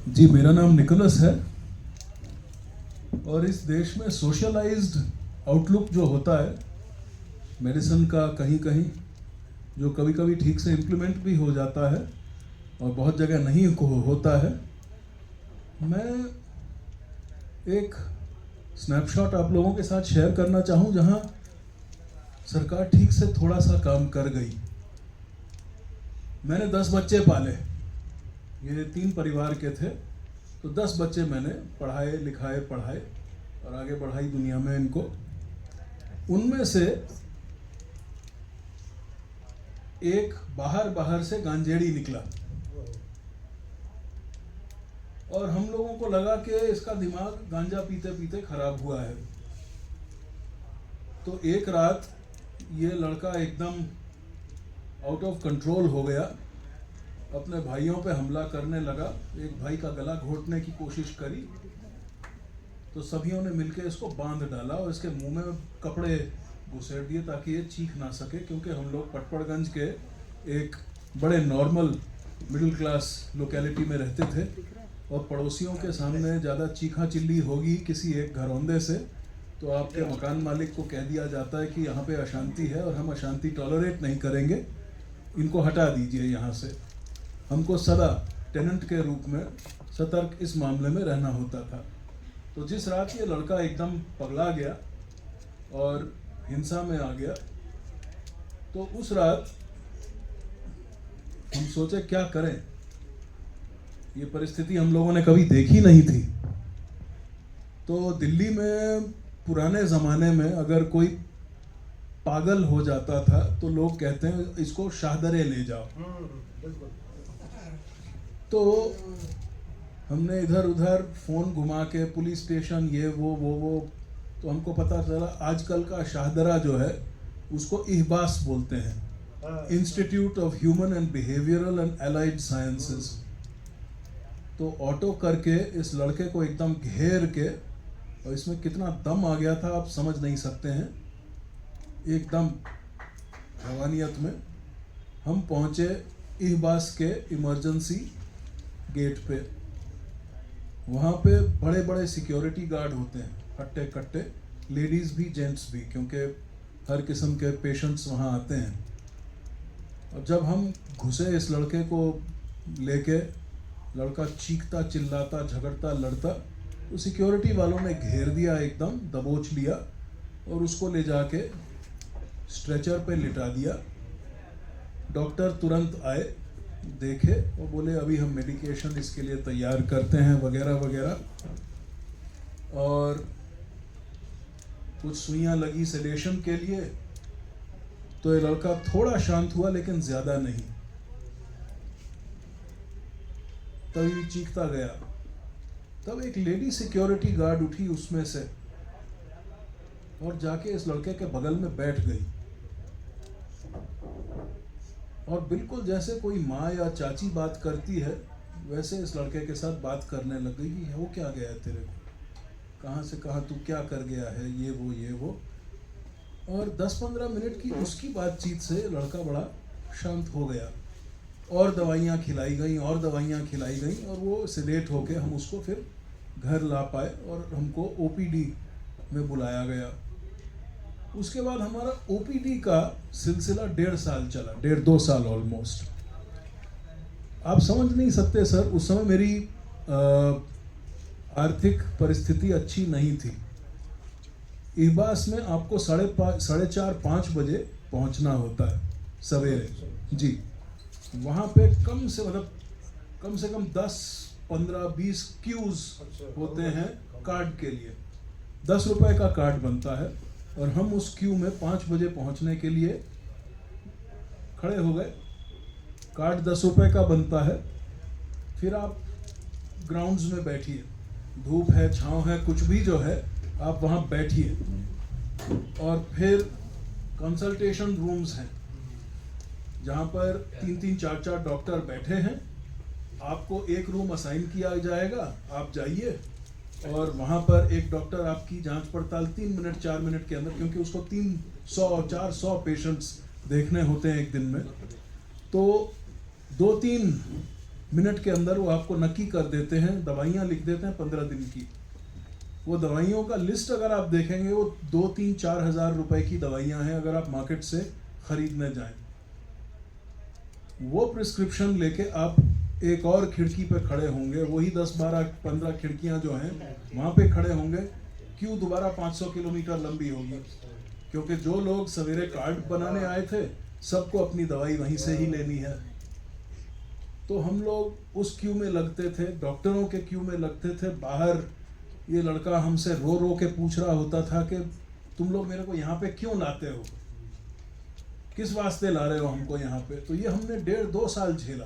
जी, मेरा नाम निकोलस है और इस देश में सोशलाइज्ड आउटलुक जो होता है मेडिसिन का कहीं कहीं, जो कभी कभी ठीक से इम्प्लीमेंट भी हो जाता है और बहुत जगह नहीं होता है। मैं एक स्नैपशॉट आप लोगों के साथ शेयर करना चाहूँ जहाँ सरकार ठीक से थोड़ा सा काम कर गई। मैंने 10 बच्चे पाले, ये 3 परिवार के थे, तो 10 बच्चे मैंने पढ़ाए और आगे बढ़ाई दुनिया में इनको। उनमें से एक बाहर से गांजेड़ी निकला और हम लोगों को लगा कि इसका दिमाग गांजा पीते पीते खराब हुआ है। तो एक रात ये लड़का एकदम आउट ऑफ कंट्रोल हो गया, अपने भाइयों पे हमला करने लगा। एक भाई का गला घोटने की कोशिश करी तो सभियों ने मिलकर इसको बांध डाला और इसके मुंह में कपड़े घुसेड़ दिए ताकि ये चीख ना सके, क्योंकि हम लोग पटपड़गंज के एक बड़े नॉर्मल मिडिल क्लास लोकेलिटी में रहते थे और पड़ोसियों के सामने ज़्यादा चीखा चिल्ली होगी किसी एक घरौंदे से तो आपके मकान मालिक को कह दिया जाता है कि यहाँ पे अशांति है और हम अशांति टॉलरेट नहीं करेंगे, इनको हटा दीजिए यहाँ से। हमको सदा टेनेंट के रूप में सतर्क इस मामले में रहना होता था। तो जिस रात ये लड़का एकदम पगला गया और हिंसा में आ गया, तो उस रात हम सोचे क्या करें। ये परिस्थिति हम लोगों ने कभी देखी नहीं थी। तो दिल्ली में पुराने ज़माने में अगर कोई पागल हो जाता था तो लोग कहते हैं इसको शाहदरे ले जाओ। तो हमने इधर उधर फ़ोन घुमा के पुलिस स्टेशन ये वो तो हमको पता चला आजकल का शाहदरा जो है उसको इहबास बोलते हैं, institute of human and behavioural and allied sciences. तो ऑटो करके इस लड़के को एकदम घेर के, और इसमें कितना दम आ गया था आप समझ नहीं सकते हैं, एकदम हैवानियत में हम पहुँचे इहबास के इमरजेंसी गेट पे। वहाँ पे बड़े बड़े सिक्योरिटी गार्ड होते हैं, हट्टे कट्टे, लेडीज़ भी जेंट्स भी, क्योंकि हर किस्म के पेशेंट्स वहाँ आते हैं। और जब हम घुसे इस लड़के को लेके, लड़का चीखता चिल्लाता झगड़ता लड़ता, तो सिक्योरिटी वालों ने घेर दिया, एकदम दबोच लिया और उसको ले जाके स्ट्रेचर पे लिटा दिया। डॉक्टर तुरंत आए, देखे और बोले अभी हम मेडिकेशन इसके लिए तैयार करते हैं वगैरह वगैरह, और कुछ सुइयां लगी सेडेशन के लिए। तो ये लड़का थोड़ा शांत हुआ लेकिन ज़्यादा नहीं, तभी चीखता गया। तब एक लेडी सिक्योरिटी गार्ड उठी उसमें से और जाके इस लड़के के बगल में बैठ गई और बिल्कुल जैसे कोई माँ या चाची बात करती है वैसे इस लड़के के साथ बात करने लग गई कि हो क्या गया तेरे को, कहाँ से कहाँ, तू क्या कर गया है, ये वो। और 10-15 मिनट की उसकी बातचीत से लड़का बड़ा शांत हो गया और दवाइयाँ खिलाई गई और वो सेडेट होके हम उसको फिर घर ला पाए और हमको ओपीडी में बुलाया गया। उसके बाद हमारा ओपीडी का सिलसिला 1.5 साल चला, 1.5-2 साल ऑलमोस्ट। आप समझ नहीं सकते सर, उस समय मेरी आर्थिक परिस्थिति अच्छी नहीं थी। इहबास में आपको 4:30-5 बजे पहुंचना होता है सवेरे जी। वहाँ पे कम से कम 10-15-20 क्यूज होते हैं कार्ड के लिए। 10 रुपए का कार्ड बनता है और हम उस क्यू में 5 बजे पहुंचने के लिए खड़े हो गए। कार्ड 10 रुपए का बनता है। फिर आप ग्राउंड्स में बैठिए, धूप है छांव है कुछ भी जो है, आप वहाँ बैठिए। और फिर कंसल्टेशन रूम्स हैं जहाँ पर 3-3 4-4 डॉक्टर बैठे हैं। आपको एक रूम असाइन किया जाएगा, आप जाइए और वहाँ पर एक डॉक्टर आपकी जांच पड़ताल 3 मिनट 4 मिनट के अंदर, क्योंकि उसको 300-400 पेशेंट्स देखने होते हैं एक दिन में, तो 2-3 मिनट के अंदर वो आपको नक्की कर देते हैं, दवाइयाँ लिख देते हैं 15 दिन की। वो दवाइयों का लिस्ट अगर आप देखेंगे वो 2-3-4 हज़ार रुपए की दवाइयाँ हैं अगर आप मार्केट से खरीदने जाएं। वो प्रिस्क्रिप्शन लेके आप एक और खिड़की पे खड़े होंगे, वही 10-12-15 खिड़कियां जो हैं वहाँ पे खड़े होंगे। क्यों दोबारा 500 किलोमीटर लंबी होगी? क्योंकि जो लोग सवेरे कार्ड बनाने आए थे सबको अपनी दवाई वहीं से ही लेनी है। तो हम लोग उस क्यू में लगते थे, डॉक्टरों के क्यू में लगते थे। बाहर ये लड़का हमसे रो रो के पूछ रहा होता था कि तुम लोग मेरे को यहाँ पे क्यों लाते हो, किस वास्ते ला रहे हो हमको यहाँ पे। तो ये हमने 1.5-2 साल झेला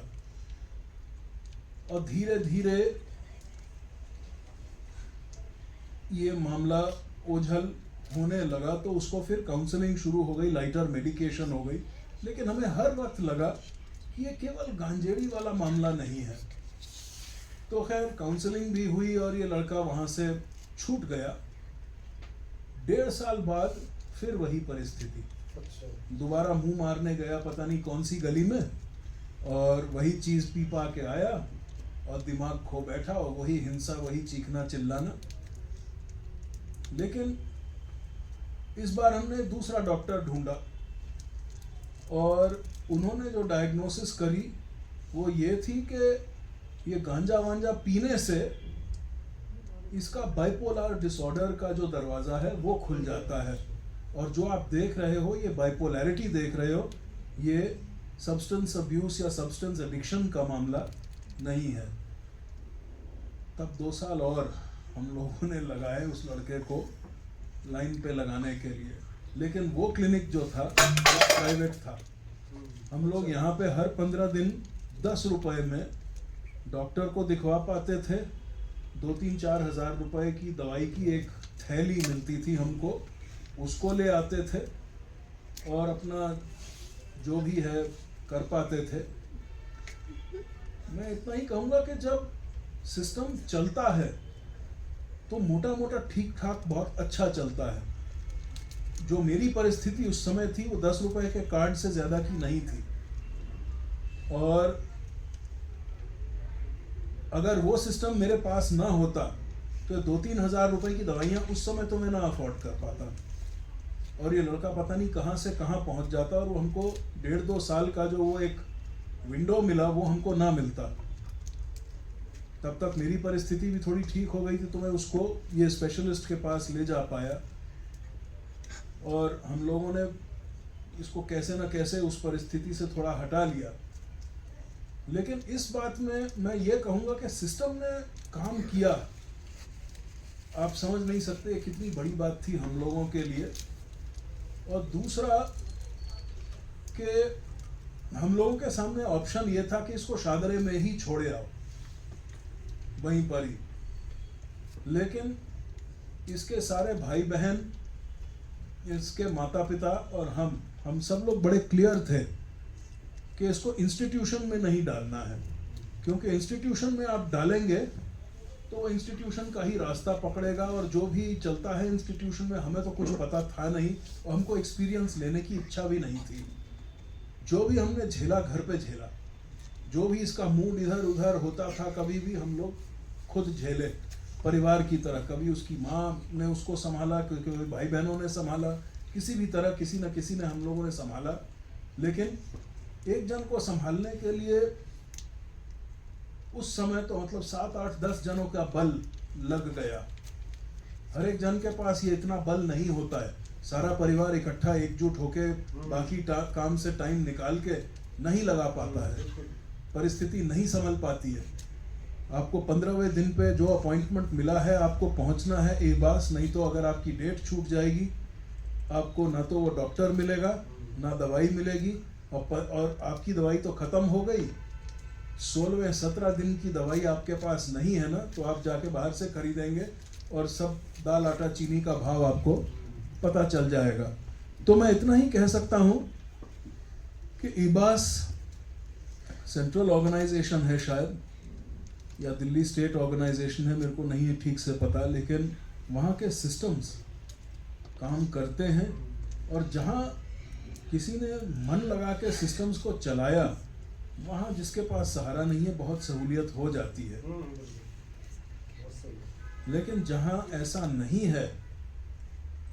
और धीरे धीरे ये मामला ओझल होने लगा। तो उसको फिर काउंसलिंग शुरू हो गई, लाइटर मेडिकेशन हो गई। लेकिन हमें हर वक्त लगा कि ये केवल गांजेड़ी वाला मामला नहीं है। तो खैर काउंसलिंग भी हुई और ये लड़का वहाँ से छूट गया। 1.5 साल बाद फिर वही परिस्थिति, दोबारा मुंह मारने गया पता नहीं कौन सी गली में, और वही चीज़ पी पा के आया और दिमाग खो बैठा, और वही हिंसा, वही चीखना चिल्लाना। लेकिन इस बार हमने दूसरा डॉक्टर ढूंढा और उन्होंने जो डायग्नोसिस करी वो ये थी कि ये गांजा वांजा पीने से इसका बाइपोलर डिसऑर्डर का जो दरवाज़ा है वो खुल जाता है। और जो आप देख रहे हो, ये बाइपोलैरिटी देख रहे हो, ये सब्सटेंस अब्यूज या सब्सटेंस एडिक्शन का मामला नहीं है। तब 2 साल और हम लोगों ने लगाए उस लड़के को लाइन पे लगाने के लिए। लेकिन वो क्लिनिक जो था वो प्राइवेट था। हम लोग यहाँ पे हर 15 दिन 10 रुपए में डॉक्टर को दिखवा पाते थे। 2-3-4 हज़ार रुपए की दवाई की एक थैली मिलती थी हमको, उसको ले आते थे और अपना जो भी है कर पाते थे। मैं इतना ही कहूँगा कि जब सिस्टम चलता है तो मोटा मोटा ठीक ठाक बहुत अच्छा चलता है। जो मेरी परिस्थिति उस समय थी वो 10 रुपए के कार्ड से ज़्यादा की नहीं थी, और अगर वो सिस्टम मेरे पास ना होता तो 2-3 हज़ार रुपए की दवाइयाँ उस समय तो मैं ना अफोर्ड कर पाता, और ये लड़का पता नहीं कहाँ से कहाँ पहुँच जाता, और वो हमको 1.5-2 साल का जो वो एक विंडो मिला वो हमको ना मिलता। तब तक मेरी परिस्थिति भी थोड़ी ठीक हो गई थी, तो मैं उसको ये स्पेशलिस्ट के पास ले जा पाया, और हम लोगों ने इसको कैसे न कैसे उस परिस्थिति से थोड़ा हटा लिया। लेकिन इस बात में मैं ये कहूँगा कि सिस्टम ने काम किया। आप समझ नहीं सकते कितनी बड़ी बात थी हम लोगों के लिए। और दूसरा कि हम लोगों के सामने ऑप्शन ये था कि इसको शादरे में ही छोड़े आओ, वहीं पर ही। लेकिन इसके सारे भाई बहन, इसके माता पिता और हम सब लोग बड़े क्लियर थे कि इसको इंस्टीट्यूशन में नहीं डालना है, क्योंकि इंस्टीट्यूशन में आप डालेंगे तो वो इंस्टीट्यूशन का ही रास्ता पकड़ेगा, और जो भी चलता है इंस्टीट्यूशन में हमें तो कुछ पता था नहीं, और हमको एक्सपीरियंस लेने की इच्छा भी नहीं थी। जो भी हमने झेला घर पे झेला, जो भी इसका मूड इधर उधर होता था कभी भी हम लोग खुद झेले परिवार की तरह। कभी उसकी माँ ने उसको संभाला, क्योंकि भाई बहनों ने संभाला, किसी भी तरह किसी न किसी ने हम लोगों ने संभाला। लेकिन एक जन को संभालने के लिए उस समय तो मतलब 7-8-10 जनों का बल लग गया। हर एक जन के पास ये इतना बल नहीं होता है, सारा परिवार इकट्ठा एकजुट होके बाकी काम से टाइम निकाल के नहीं लगा पाता है, परिस्थिति नहीं संभल पाती है। आपको 15वें दिन पे जो अपॉइंटमेंट मिला है आपको पहुंचना है एहबास, नहीं तो अगर आपकी डेट छूट जाएगी आपको ना तो वो डॉक्टर मिलेगा ना दवाई मिलेगी, और आपकी दवाई तो ख़त्म हो गई। 16वें-17 दिन की दवाई आपके पास नहीं है ना, तो आप जाके बाहर से खरीदेंगे और सब दाल आटा चीनी का भाव आपको पता चल जाएगा। तो मैं इतना ही कह सकता हूँ कि ईबास सेंट्रल ऑर्गेनाइजेशन है शायद, या दिल्ली स्टेट ऑर्गेनाइजेशन है, मेरे को नहीं ठीक से पता, लेकिन वहाँ के सिस्टम्स काम करते हैं। और जहाँ किसी ने मन लगा के सिस्टम्स को चलाया वहाँ जिसके पास सहारा नहीं है बहुत सहूलियत हो जाती है। लेकिन जहाँ ऐसा नहीं है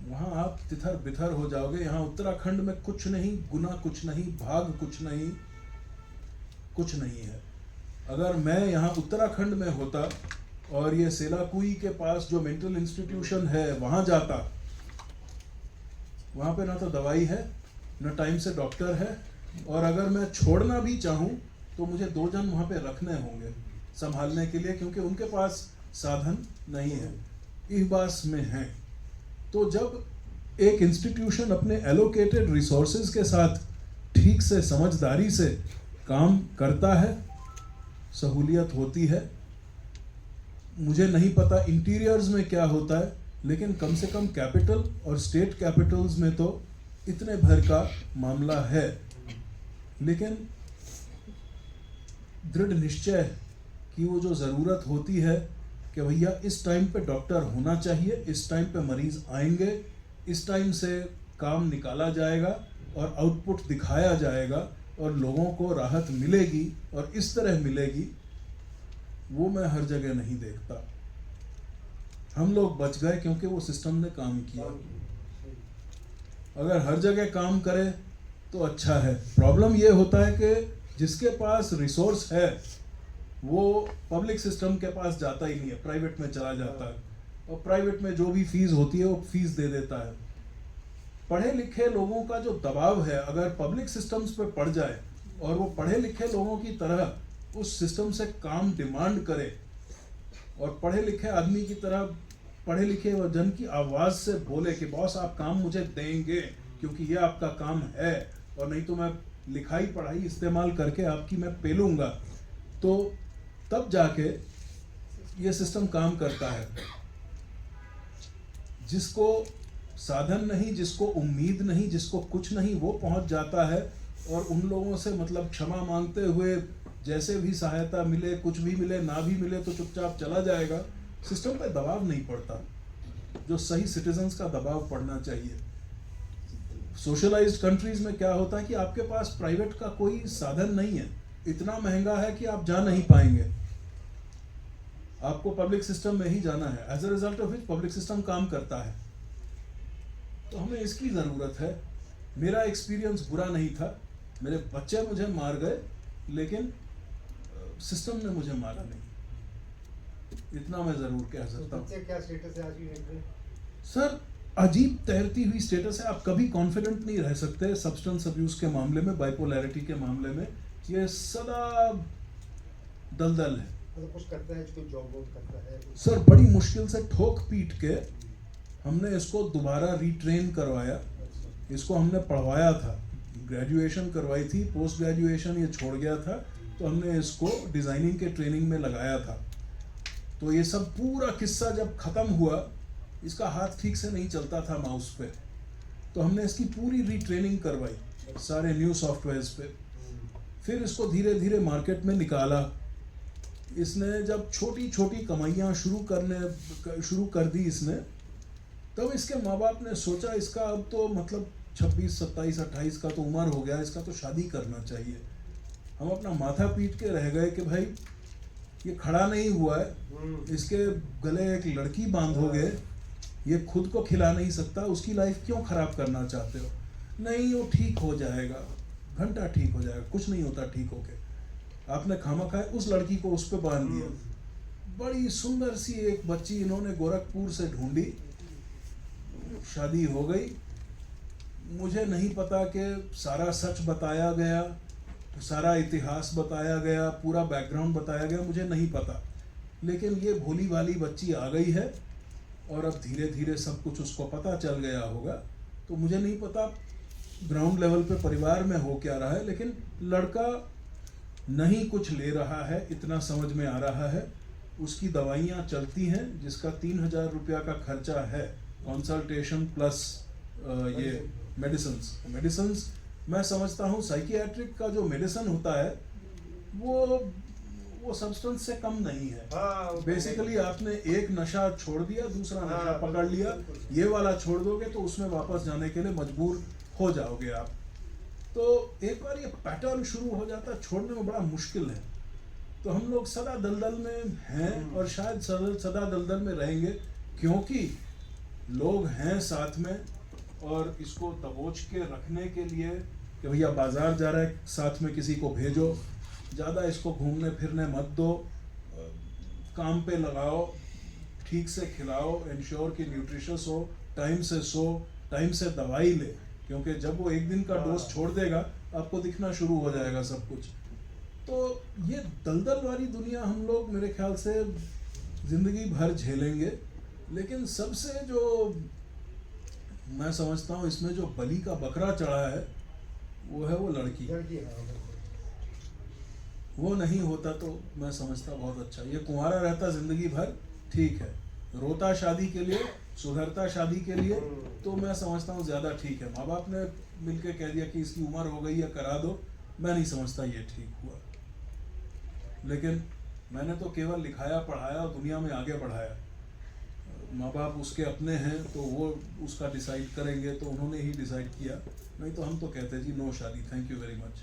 वहाँ आप तितर बितर हो जाओगे। यहाँ उत्तराखंड में कुछ नहीं, गुना कुछ नहीं, भाग कुछ नहीं, कुछ नहीं है। अगर मैं यहाँ उत्तराखंड में होता और ये सेलाकुई के पास जो मेंटल इंस्टीट्यूशन है वहाँ जाता, वहाँ पे ना तो दवाई है, न टाइम से डॉक्टर है, और अगर मैं छोड़ना भी चाहूँ तो मुझे 2 जन वहाँ पे रखने होंगे संभालने के लिए, क्योंकि उनके पास साधन नहीं है, इहबास में हैं। तो जब एक इंस्टीट्यूशन अपने एलोकेटेड रिसोर्सेज के साथ ठीक से समझदारी से काम करता है, सहूलियत होती है। मुझे नहीं पता इंटीरियर्स में क्या होता है, लेकिन कम से कम कैपिटल और स्टेट कैपिटल्स में तो इतने भर का मामला है। लेकिन दृढ़ निश्चय कि वो जो ज़रूरत होती है कि भैया इस टाइम पे डॉक्टर होना चाहिए, इस टाइम पे मरीज आएंगे, इस टाइम से काम निकाला जाएगा और आउटपुट दिखाया जाएगा और लोगों को राहत मिलेगी और इस तरह मिलेगी, वो मैं हर जगह नहीं देखता। हम लोग बच गए क्योंकि वो सिस्टम ने काम किया। अगर हर जगह काम करे तो अच्छा है। प्रॉब्लम ये होता है कि जिसके पास रिसोर्स है वो पब्लिक सिस्टम के पास जाता ही नहीं है, प्राइवेट में चला जाता है, और प्राइवेट में जो भी फीस होती है वो फीस दे देता है। पढ़े लिखे लोगों का जो दबाव है अगर पब्लिक सिस्टम्स पे पड़ जाए और वो पढ़े लिखे लोगों की तरह उस सिस्टम से काम डिमांड करे और पढ़े लिखे आदमी की तरह पढ़े लिखे जन की आवाज़ से बोले कि बॉस आप काम मुझे देंगे क्योंकि ये आपका काम है, और नहीं तो मैं लिखाई पढ़ाई इस्तेमाल करके आपकी मैं पेलूंगा, तो तब जाके ये सिस्टम काम करता है। जिसको साधन नहीं, जिसको उम्मीद नहीं, जिसको कुछ नहीं, वो पहुंच जाता है और उन लोगों से मतलब क्षमा मांगते हुए जैसे भी सहायता मिले, कुछ भी मिले, ना भी मिले तो चुपचाप चला जाएगा। सिस्टम पे दबाव नहीं पड़ता जो सही सिटीजन्स का दबाव पड़ना चाहिए। सोशलाइज्ड कंट्रीज में क्या होता है कि आपके पास प्राइवेट का कोई साधन नहीं है, इतना महंगा है कि आप जा नहीं पाएंगे, आपको पब्लिक सिस्टम में ही जाना है। As a result of which public system काम करता है। तो हमें इसकी ज़रूरत है। मेरा एक्सपीरियंस बुरा नहीं था, मेरे बच्चे मुझे मार गए लेकिन सिस्टम ने मुझे मारा नहीं, इतना मैं ज़रूर कह सकता हूँ। क्या स्टेटस है आज की? सर अजीब तैरती हुई स्टेटस है, आप कभी कॉन्फिडेंट नहीं रह सकते। सब्सटेंस अब्यूज़ के मामले में, बाइपोलैरिटी के मामले में ये सदा दलदल है। मतलब कुछ करता है, कोई जॉब वॉब करता है? सर बड़ी मुश्किल से ठोक पीट के हमने इसको दोबारा रीट्रेन करवाया। इसको हमने पढ़वाया था, ग्रेजुएशन करवाई थी, पोस्ट ग्रेजुएशन ये छोड़ गया था, तो हमने इसको डिज़ाइनिंग के ट्रेनिंग में लगाया था। तो ये सब पूरा किस्सा जब ख़त्म हुआ, इसका हाथ ठीक से नहीं चलता था माउस पे, तो हमने इसकी पूरी रीट्रेनिंग करवाई सारे न्यू सॉफ्टवेयर्स पे। फिर इसको धीरे धीरे मार्केट में निकाला। इसने जब छोटी छोटी कमाइयाँ शुरू कर दी इसने, तब इसके माँ बाप ने सोचा इसका अब तो मतलब 26, 27, 28 का तो उम्र हो गया, इसका तो शादी करना चाहिए। हम अपना माथा पीट के रह गए कि भाई ये खड़ा नहीं हुआ है, इसके गले एक लड़की बांधोगे, ये खुद को खिला नहीं सकता, उसकी लाइफ क्यों खराब करना चाहते हो? नहीं वो ठीक हो जाएगा, घंटा ठीक हो जाएगा, कुछ नहीं होता ठीक होके। आपने खामखा उस लड़की को उस पर बांध दिया। बड़ी सुंदर सी एक बच्ची इन्होंने गोरखपुर से ढूंढी, शादी हो गई। मुझे नहीं पता कि सारा सच बताया गया, सारा इतिहास बताया गया, पूरा बैकग्राउंड बताया गया, मुझे नहीं पता, लेकिन ये भोली भाली बच्ची आ गई है और अब धीरे धीरे सब कुछ उसको पता चल गया होगा। तो मुझे नहीं पता ग्राउंड लेवल पे परिवार में हो क्या रहा है, लेकिन लड़का नहीं कुछ ले रहा है, इतना समझ में आ रहा है। उसकी दवाइयाँ चलती हैं जिसका 3000 रुपया का खर्चा है, कंसल्टेशन प्लस ये मेडिसिन। मैं समझता हूँ साइकियाट्रिक का जो मेडिसिन होता है वो सब्सटेंस से कम नहीं है। बेसिकली आपने एक नशा छोड़ दिया, दूसरा नशा पकड़ लिया, ये वाला छोड़ दोगे तो उसमें वापस जाने के लिए मजबूर हो जाओगे आप। तो एक बार ये पैटर्न शुरू हो जाता है, छोड़ने में बड़ा मुश्किल है। तो हम लोग सदा दलदल में हैं और शायद सदा दलदल में रहेंगे, क्योंकि लोग हैं साथ में, और इसको दबोच के रखने के लिए कि भैया बाजार जा रहा है, साथ में किसी को भेजो, ज़्यादा इसको घूमने फिरने मत दो, काम पे लगाओ, ठीक से खिलाओ, इंश्योर कि न्यूट्रिशियस हो, टाइम से सो, टाइम से दवाई ले, क्योंकि जब वो एक दिन का डोज छोड़ देगा आपको दिखना शुरू हो जाएगा सब कुछ। तो ये दलदल वाली दुनिया हम लोग मेरे ख्याल से ज़िंदगी भर झेलेंगे। लेकिन सबसे जो मैं समझता हूँ इसमें जो बलि का बकरा चढ़ा है वो है वो लड़की। लड़की है। वो नहीं होता तो मैं समझता बहुत अच्छा। ये कुंवारा रहता जिंदगी भर ठीक है, रोता शादी के लिए, सुधरता शादी के लिए, तो मैं समझता हूँ ज़्यादा ठीक है। माँ बाप ने मिलके कह दिया कि इसकी उम्र हो गई है, करा दो, मैं नहीं समझता ये ठीक हुआ। लेकिन मैंने तो केवल लिखाया, पढ़ाया और दुनिया में आगे बढ़ाया। माँ बाप उसके अपने हैं तो वो उसका डिसाइड करेंगे, तो उन्होंने ही डिसाइड किया, नहीं तो हम तो कहते जी नो शादी, थैंक यू वेरी मच।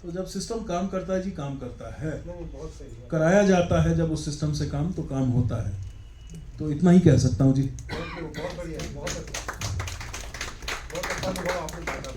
तो जब सिस्टम काम करता है जी, काम करता है, नहीं, बहुत सही है। कराया जाता है जब उस सिस्टम से काम, तो काम होता है। तो इतना ही कह सकता हूँ जी। बहुत बढ़िया, बहुत अच्छा अनुभव आपने बांटा।